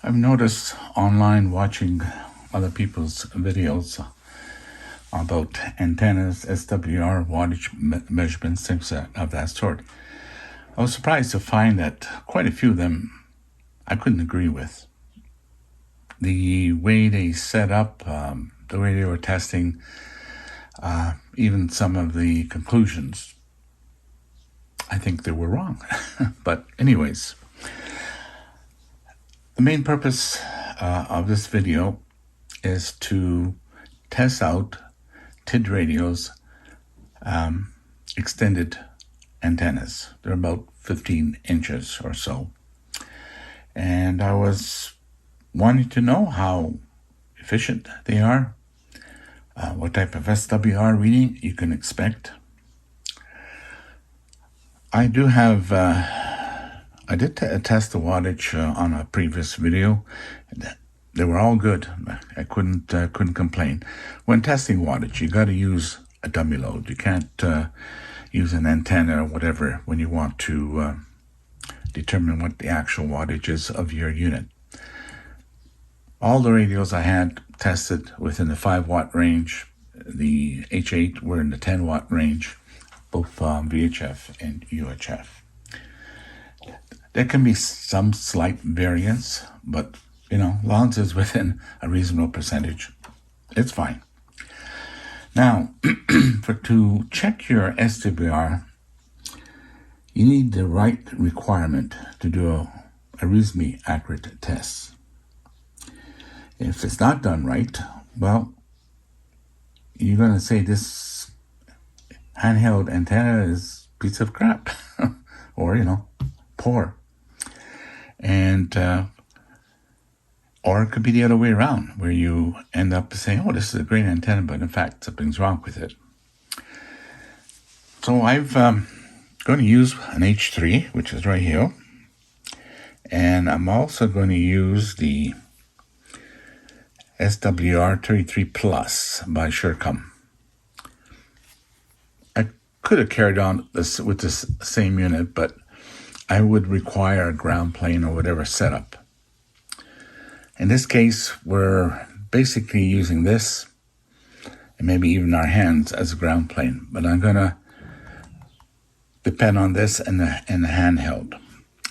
I've noticed online watching other people's videos about antennas, SWR, wattage measurements, things of that sort. I was surprised to find that quite a few of them I couldn't agree with. The way they set up, the way they were testing, even some of the conclusions, I think they were wrong. But anyways, the main purpose of this video is to test out Tidradio's extended antennas. They're about 15 inches or so. And I was wanting to know how efficient they are, what type of SWR reading you can expect. I do have, I did test the wattage on a previous video. They were all good. I couldn't complain. When testing wattage, you got to use a dummy load. You can't use an antenna or whatever when you want to determine what the actual wattage is of your unit. All the radios I had tested within the 5-watt range. The H8 were in the 10-watt range, both VHF and UHF. There can be some slight variance, but as long as it's within a reasonable percentage, it's fine. Now, to check your SWR, you need the right requirement to do a reasonably accurate test. If it's not done right, well, you're going to say this handheld antenna is a piece of crap or, poor. And or it could be the other way around, where you end up saying, oh, this is a great antenna, but in fact, something's wrong with it. So I've going to use an H3, which is right here. And I'm also going to use the SW-33PLUS by Surcom. I could have carried on this with this same unit, but I would require a ground plane or whatever setup. In this case, we're basically using this and maybe even our hands as a ground plane, but I'm going to depend on this and the handheld.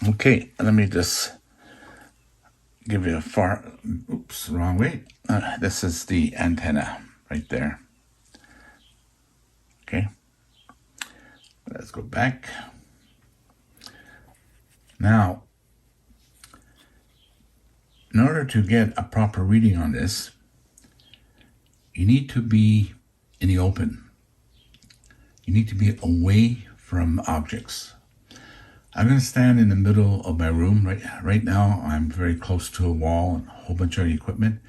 Okay, let me just give you wrong way. This is the antenna right there. Okay, let's go back. Now, in order to get a proper reading on this, you need to be in the open. You need to be away from objects. I'm going to stand in the middle of my room right now. I'm very close to a wall and a whole bunch of equipment.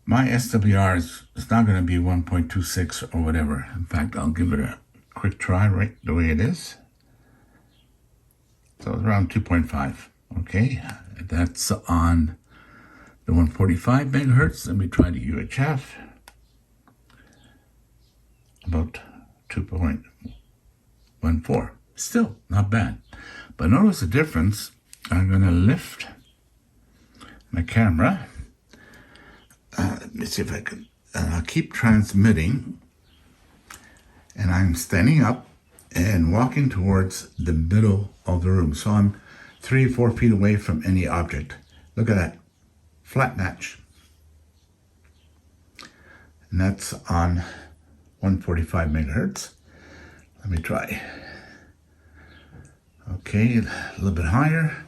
My SWR is not going to be 1.26 or whatever. In fact, I'll give it a quick try right the way it is. So it's around 2.5. Okay, that's on the 145 megahertz. Let me try the UHF. About 2.14. Still not bad. But notice the difference. I'm going to lift my camera. Let me see if I can. I'll keep transmitting. And I'm standing up and walking towards the middle of the room. So I'm 3 or 4 feet away from any object. Look at that. Flat match. And that's on 145 megahertz. Let me try. Okay, a little bit higher.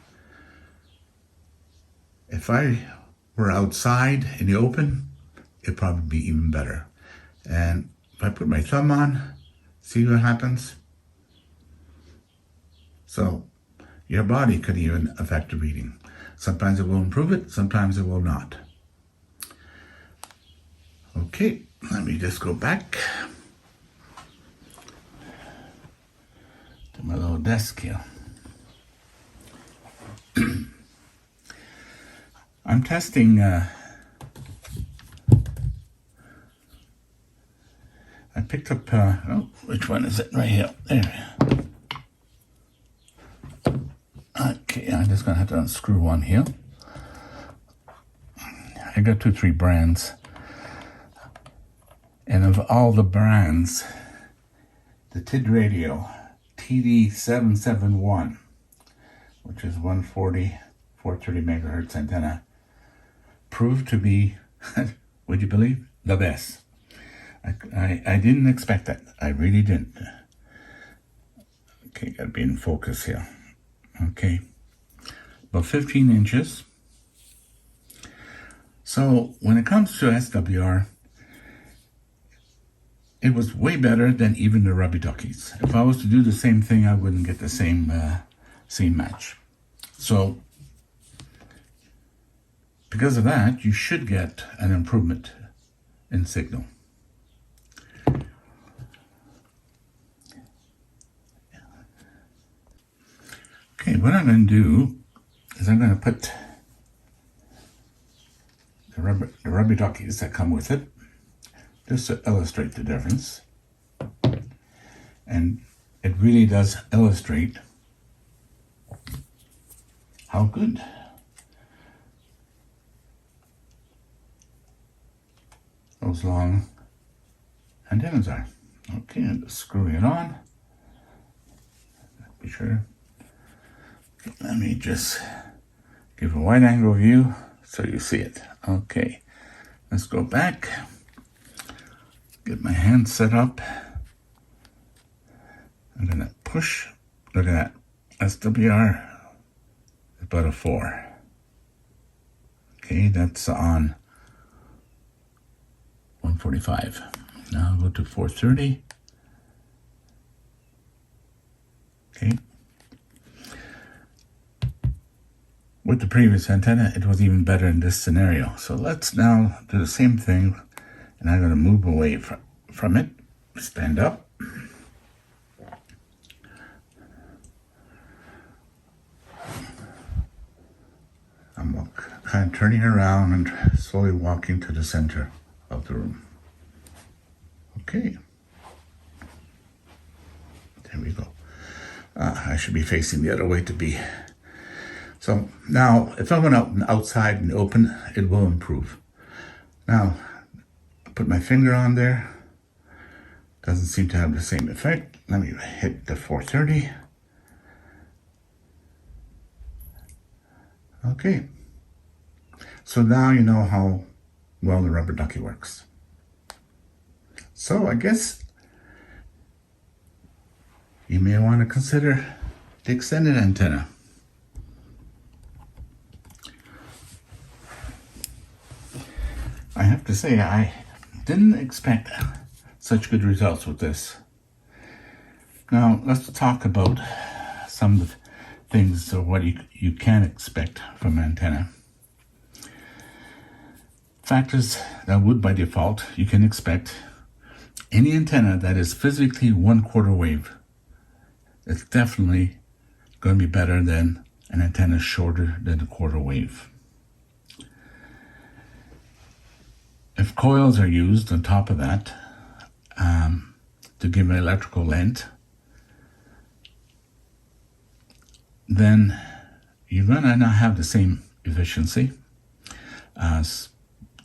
If I were outside in the open, it'd probably be even better. And if I put my thumb on, see what happens? So your body could even affect the reading. Sometimes it will improve it, sometimes it will not. Okay, let me just go back to my little desk here. I'm testing, I picked up, which one is it? Right here, there. Okay, I'm just going to have to unscrew one here. I got 2-3 brands. And of all the brands, the Tidradio TD-771, which is 140, 430 megahertz antenna, proved to be, would you believe, the best. I didn't expect that. I really didn't. Okay, gotta be in focus here. Okay, about 15 inches. So when it comes to SWR, it was way better than even the rubby duckies. If I was to do the same thing, I wouldn't get the same match. So because of that, you should get an improvement in signal. Okay, what I'm going to do is I'm going to put the rubber duckies that come with it, just to illustrate the difference. And it really does illustrate how good those long antennas are. Okay, I'm just screwing it on. Be sure. Okay, let me just give a wide angle view so you see it. Okay, let's go back. Get my hand set up. I'm gonna push. Look at that. SWR is about a 4. Okay, that's on 145. Now I'll go to 430. Okay. With the previous antenna, it was even better in this scenario. So let's now do the same thing, and I'm going to move away from it. Stand up. I'm kind of turning around and slowly walking to the center of the room. Okay. There we go. I should be facing the other way to be. So now, if I went outside and open, it will improve. Now, I put my finger on there. Doesn't seem to have the same effect. Let me hit the 430. Okay. So now you know how well the rubber ducky works. So I guess you may want to consider the extended antenna. I have to say, I didn't expect such good results with this. Now, let's talk about some of the things of what you can expect from an antenna. Factors that would, by default, you can expect any antenna that is physically 1/4 wave. It's definitely going to be better than an antenna shorter than a 1/4 wave. If coils are used on top of that to give an electrical length, then you're going to not have the same efficiency.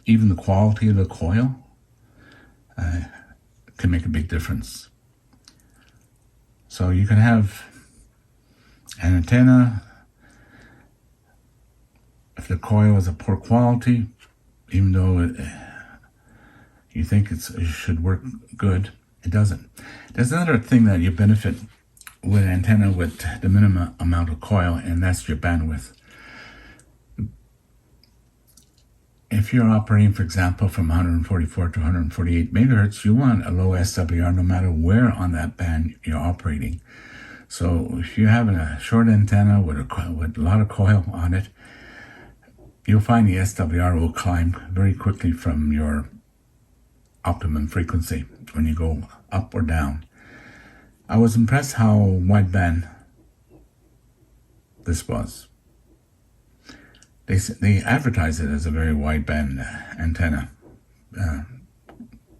Even the quality of the coil can make a big difference. So you can have an antenna, if the coil is of poor quality, even though you think it should work good, it doesn't. There's another thing that you benefit with an antenna with the minimum amount of coil, and that's your bandwidth. If you're operating, for example, from 144 to 148 megahertz, you want a low SWR no matter where on that band you're operating. So if you're having a short antenna with a lot of coil on it, you'll find the SWR will climb very quickly from your optimum frequency when you go up or down. I was impressed how wideband this was. They advertise it as a very wideband antenna,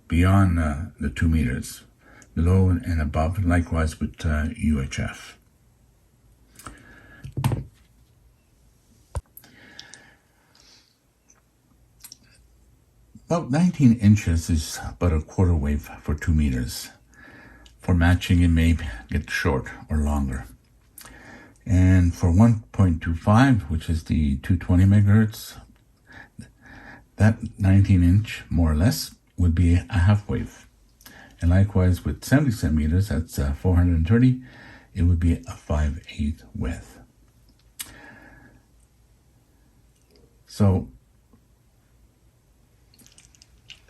beyond the 2 meters, below and above, and likewise with UHF. About 19 inches is about a quarter wave for 2 meters. For matching, it may get short or longer. And for 1.25, which is the 220 megahertz, that 19 inch, more or less, would be a half wave. And likewise with 70 centimeters, that's 430, it would be a 5/8 width. So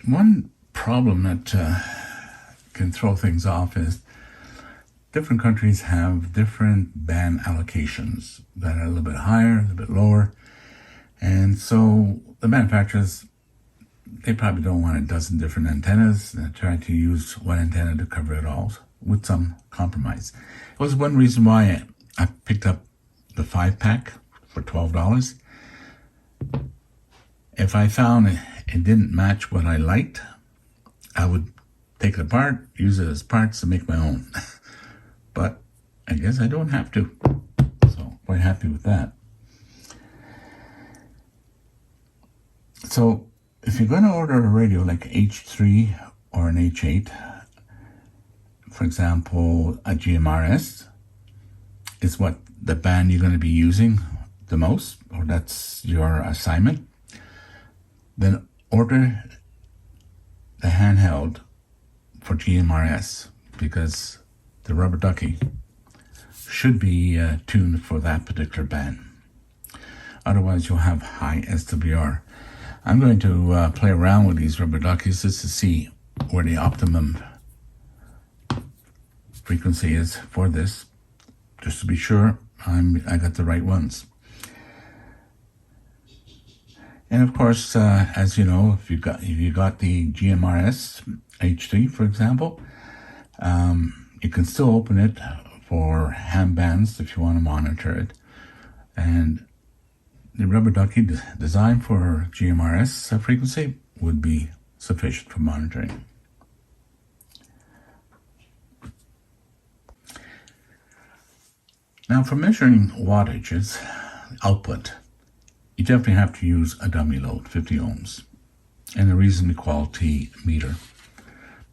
one problem that can throw things off is different countries have different band allocations that are a little bit higher, a little bit lower. And so the manufacturers, they probably don't want a dozen different antennas. They try to use one antenna to cover it all with some compromise. It was one reason why I picked up the 5-pack for $12. If I found it didn't match what I liked, I would take it apart, use it as parts to make my own. But I guess I don't have to. So quite happy with that. So if you're going to order a radio like H3 or an H8, for example, a GMRS is what the band you're going to be using the most, or that's your assignment, then order the handheld for GMRS, because the rubber ducky should be tuned for that particular band. Otherwise, you'll have high SWR. I'm going to play around with these rubber duckies just to see where the optimum frequency is for this, just to be sure I got the right ones. And of course, as you know, if you got the GMRS H3, for example, you can still open it for ham bands if you want to monitor it. And the rubber ducky designed for GMRS frequency would be sufficient for monitoring. Now, for measuring wattages, output, you definitely have to use a dummy load, 50 ohms, and a reasonably quality meter.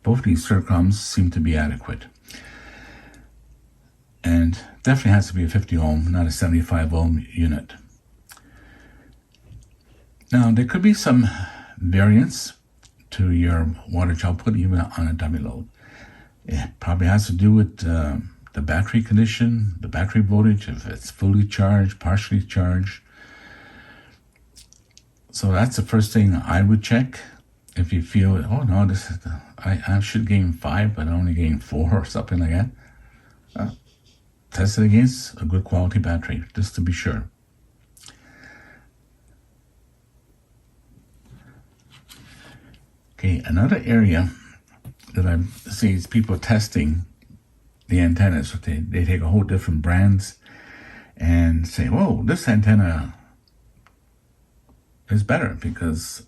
Both these Surcoms seem to be adequate. And definitely has to be a 50 ohm, not a 75 ohm unit. Now, there could be some variance to your wattage output even on a dummy load. It probably has to do with the battery condition, the battery voltage, if it's fully charged, partially charged. So that's the first thing I would check. If you feel, oh no, this is I should gain 5, but I only gain 4 or something like that. Test it against a good quality battery, just to be sure. Okay, another area that I see is people testing the antennas. They take a whole different brands and say, whoa, this antenna is better because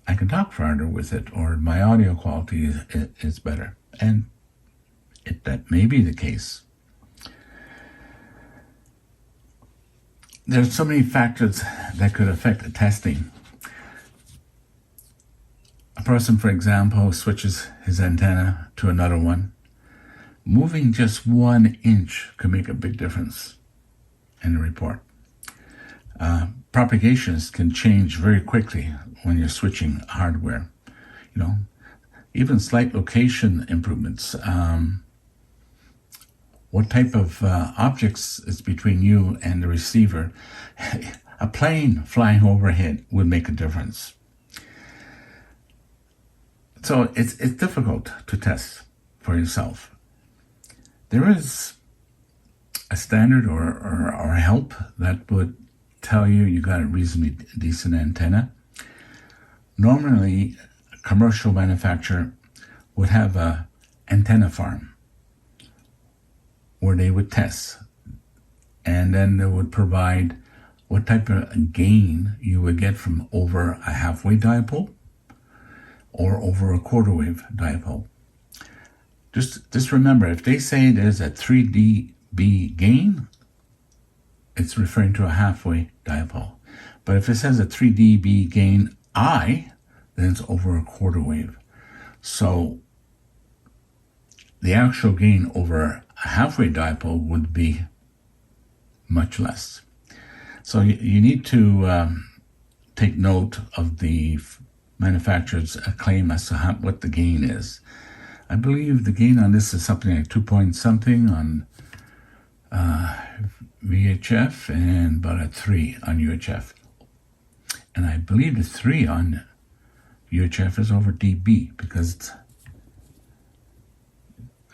I can talk farther with it, or my audio quality is better. And that may be the case. There's so many factors that could affect the testing. A person, for example, switches his antenna to another one. Moving just 1 inch could make a big difference in the report. Propagations can change very quickly when you're switching hardware. You know, even slight location improvements. What type of objects is between you and the receiver? A plane flying overhead would make a difference. So it's difficult to test for yourself. There is a standard or help that would tell you got a reasonably decent antenna. Normally, a commercial manufacturer would have a antenna farm where they would test, and then they would provide what type of gain you would get from over a half-wave dipole or over a quarter-wave dipole. Just remember, if they say there's a 3 dB gain, it's referring to a half-wave dipole. But if it says a 3 dB gain I, then it's over a quarter wave. So the actual gain over a halfway dipole would be much less. So you need to take note of the manufacturer's claim as to what the gain is. I believe the gain on this is something like 2 point something on VHF and about a 3 on UHF. And I believe the 3 on UHF is over dB, because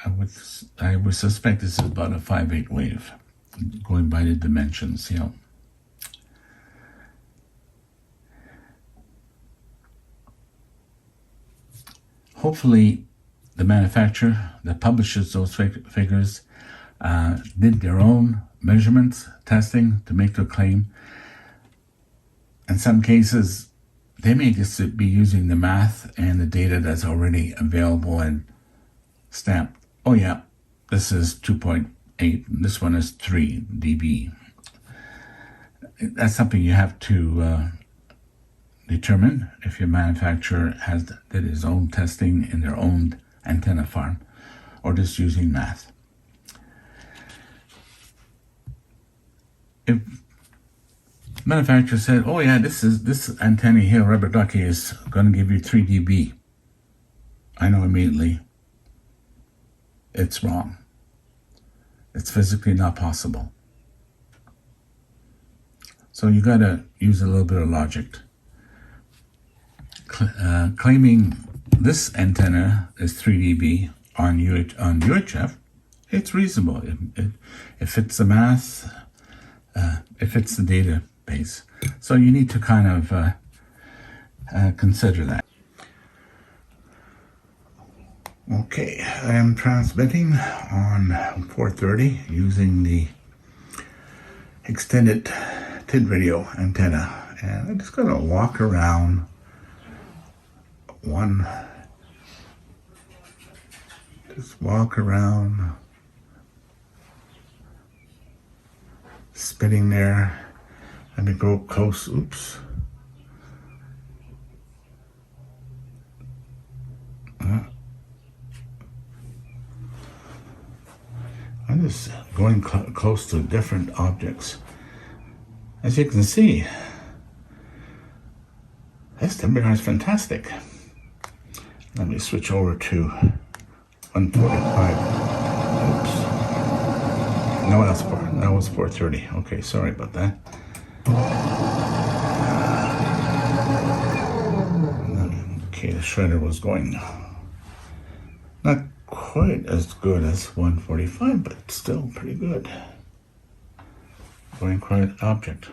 I would suspect this is about a 5/8 wave, going by the dimensions, Hopefully, the manufacturer that publishes those figures did their own measurements, testing to make their claim. In some cases, they may just be using the math and the data that's already available and stamped. Oh yeah, this is 2.8, this one is 3 dB. That's something you have to determine if your manufacturer did his own testing in their own antenna farm or just using math. If manufacturer said, oh yeah, this antenna here, rubber ducky, is going to give you 3 dB, I know immediately it's wrong. It's physically not possible. So you got to use a little bit of logic. Claiming this antenna is 3 dB on UHF, it's reasonable. It fits the math, it fits the database. So you need to kind of consider that. Okay, I am transmitting on 430 using the extended Tidradio antenna, and I'm just going to walk around spinning there. Let me go close. Oops. I'm just going close to different objects. As you can see, SWR is fantastic. Let me switch over to 145. Oops. No, that was 430. Okay, sorry about that. Okay, the shredder was going not quite as good as 145, but still pretty good. Going quiet object.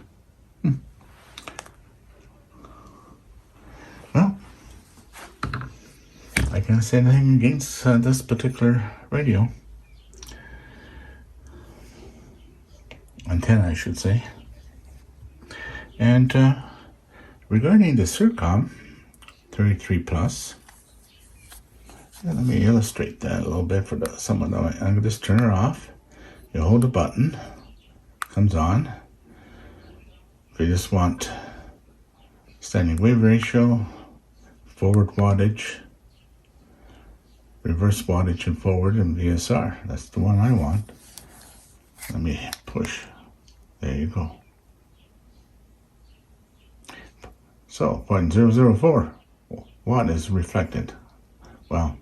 Well, I can't say anything against this particular radio. Antenna, I should say. And regarding the Surcom 33PLUS, let me illustrate that a little bit for someone. I'm going to just turn her off. You hold the button, comes on. If you just want standing wave ratio, forward wattage, reverse wattage and forward, and VSR. That's the one I want. Let me push. There you go. So 0.004 watt is reflected. Wow.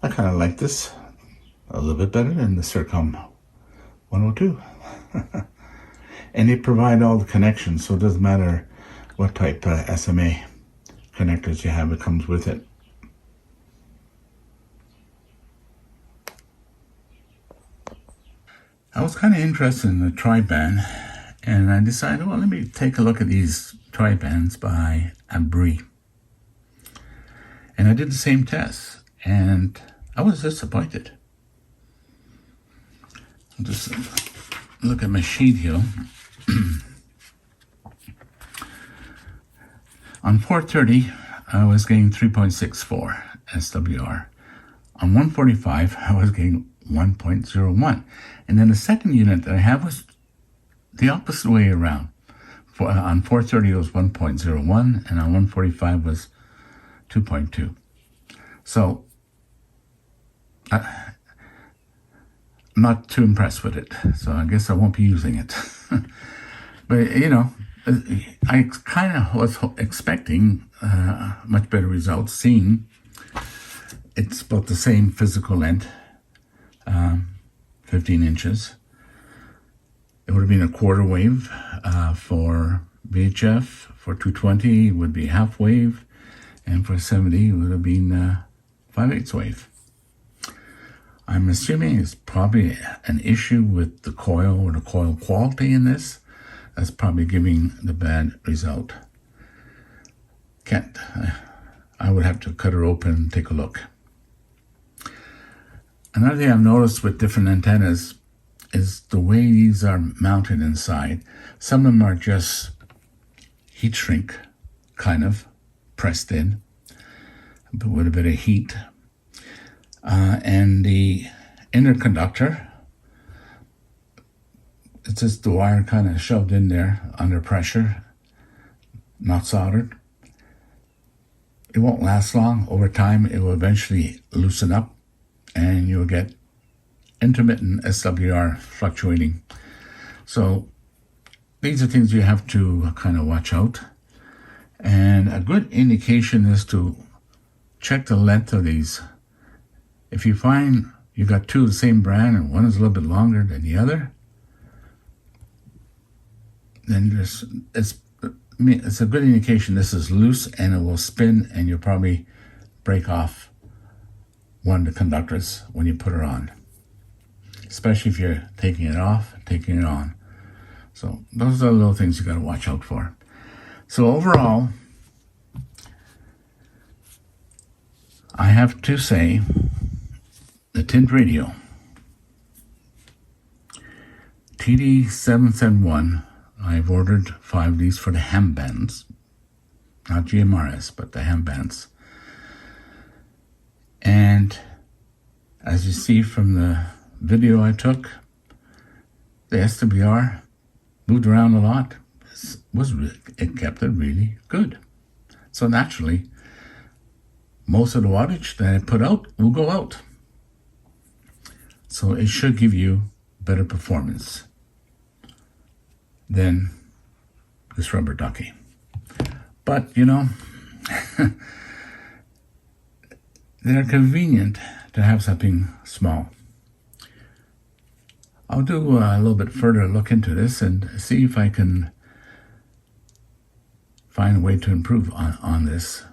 I kind of like this a little bit better than the Surcom 102. And they provide all the connections, so it doesn't matter what type SMA connectors you have, it comes with it. I was kind of interested in the tri-band, and I decided, well, let me take a look at these tri-bands by Abri. And I did the same test, and I was disappointed. I'll just look at my sheet here. On 430, I was getting 3.64 SWR. On 145, I was getting 1.01. And then the second unit that I have was the opposite way around. On 430 it was 1.01, and on 145 was 2.2. So I'm not too impressed with it. So I guess I won't be using it. But you know, I kind of was expecting much better results, seeing it's about the same physical length, 15 inches. It would have been a quarter wave for VHF. For 220 it would be half wave, and for 70 it would have been 5/8 wave. I'm assuming it's probably an issue with the coil or the coil quality in this. That's probably giving the bad result. I would have to cut her open and take a look. Another thing I've noticed with different antennas is the way these are mounted inside. Some of them are just heat shrink, kind of pressed in, but with a bit of heat. And the inner conductor, it's just the wire kind of shoved in there under pressure, not soldered. It won't last long. Over time, it will eventually loosen up, and you'll get intermittent SWR fluctuating. So these are things you have to kind of watch out. And a good indication is to check the length of these. If you find you got two of the same brand and one is a little bit longer than the other, then it's a good indication this is loose and it will spin, and you'll probably break off one of the conductors when you put it on, especially if you're taking it off, taking it on. So those are the little things you got to watch out for. So overall, I have to say the Tidradio TD-771, I've ordered 5 of these for the ham bands, not GMRS, but the ham bands. And as you see from the video I took, the SWR moved around a lot. It kept it really good. So naturally, most of the wattage that I put out will go out. So it should give you better performance than this rubber ducky. But, you know, they're convenient to have something small. I'll do a little bit further look into this and see if I can find a way to improve on this.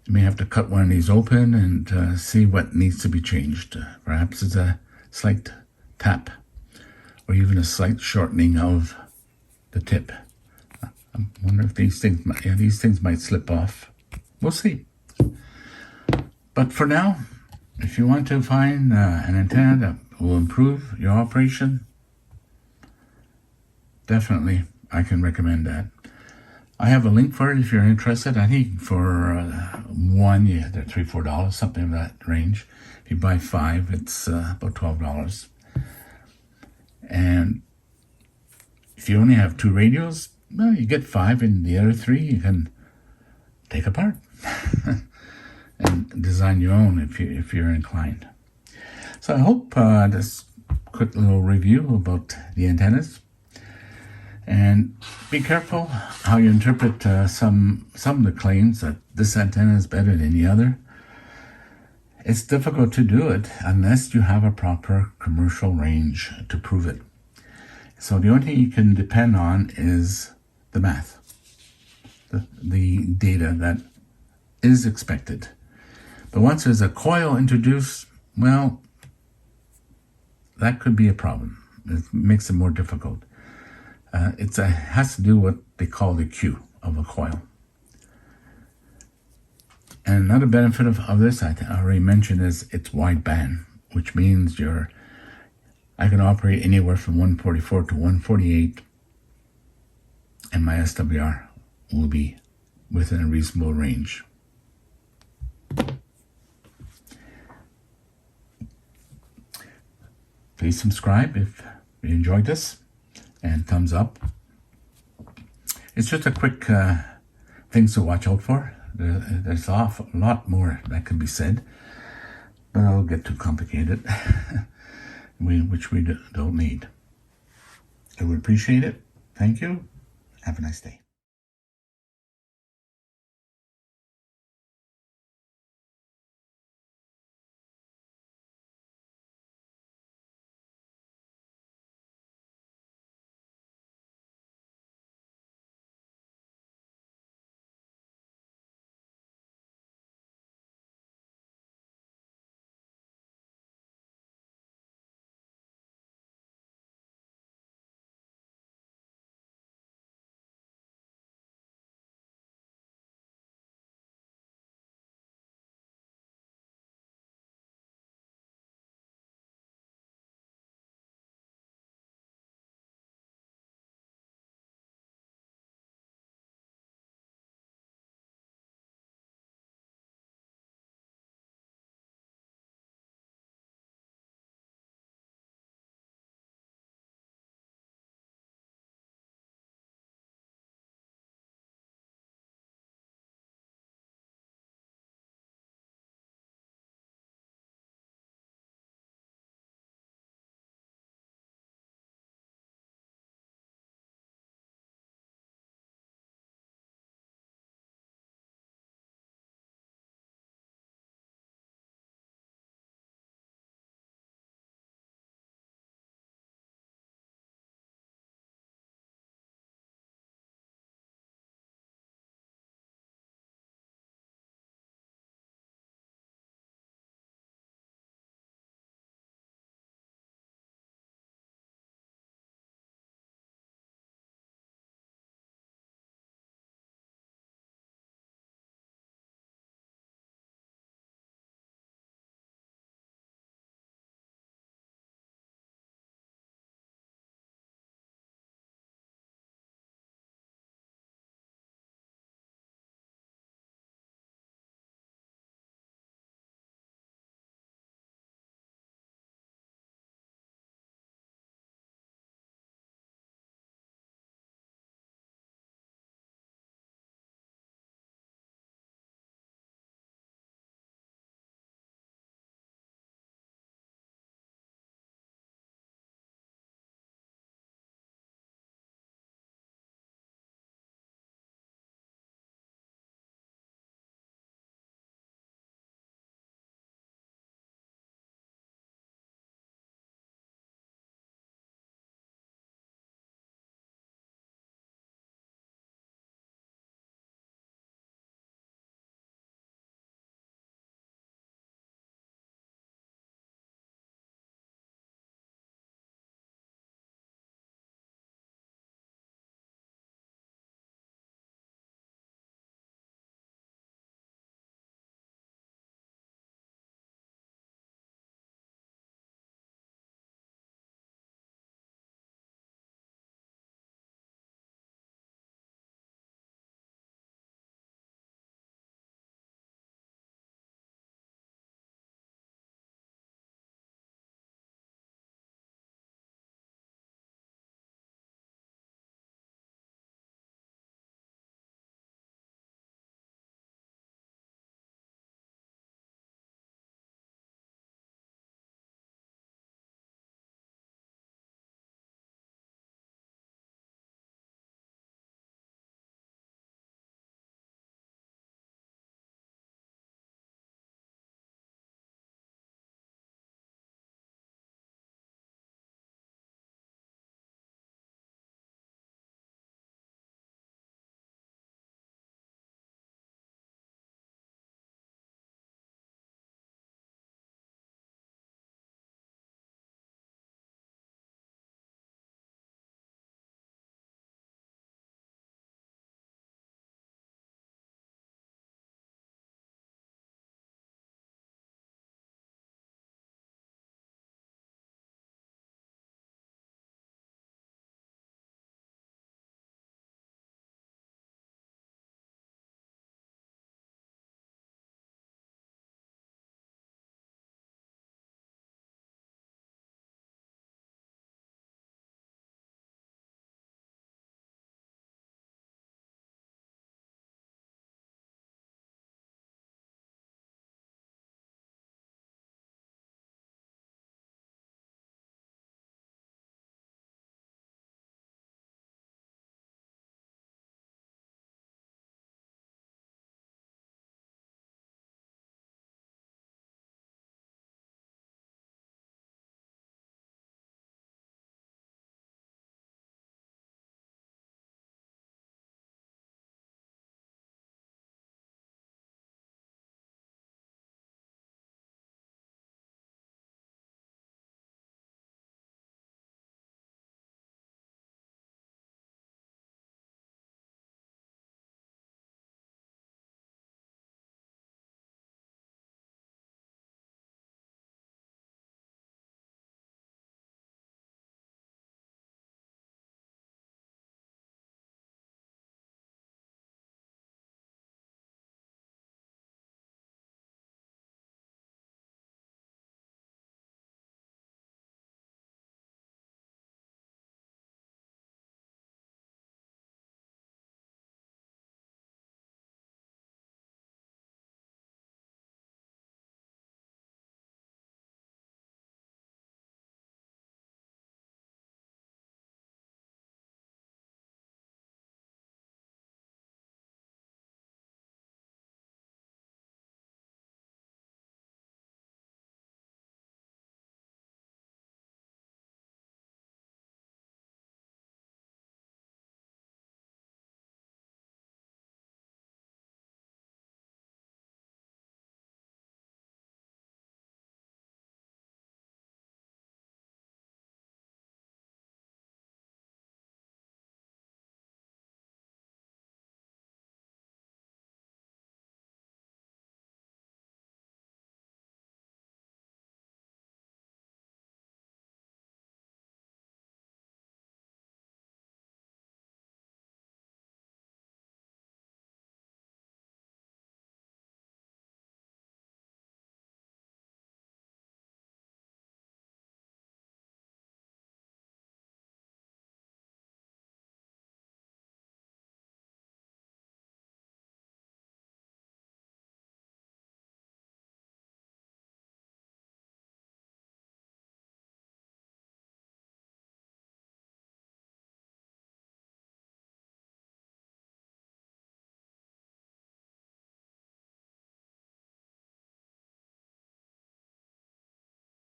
You may have to cut one of these open and see what needs to be changed. Perhaps it's a slight tap or even a slight shortening of the tip. I wonder if these things might slip off. We'll see. But for now, if you want to find an antenna that will improve your operation, definitely I can recommend that. I have a link for it if you're interested. I think for one, they're $3, $4, something in that range. If you buy 5, it's about $12. And if you only have 2 radios, well, you get 5, and the other 3 you can take apart and design your own if you're inclined. So I hope this quick little review about the antennas. And be careful how you interpret some of the claims that this antenna is better than the other. It's difficult to do it unless you have a proper commercial range to prove it. So the only thing you can depend on is the math, the data that is expected. But once there's a coil introduced, well, that could be a problem. It makes it more difficult. It has to do with what they call the Q of a coil. And another benefit of this, I already mentioned, is it's wideband, which means I can operate anywhere from 144 to 148, and my SWR will be within a reasonable range. Please subscribe if you enjoyed this, and thumbs up. It's just a quick things to watch out for. There's a lot more that can be said, but I'll get too complicated, which we don't need. I would appreciate it. Thank you. Have a nice day.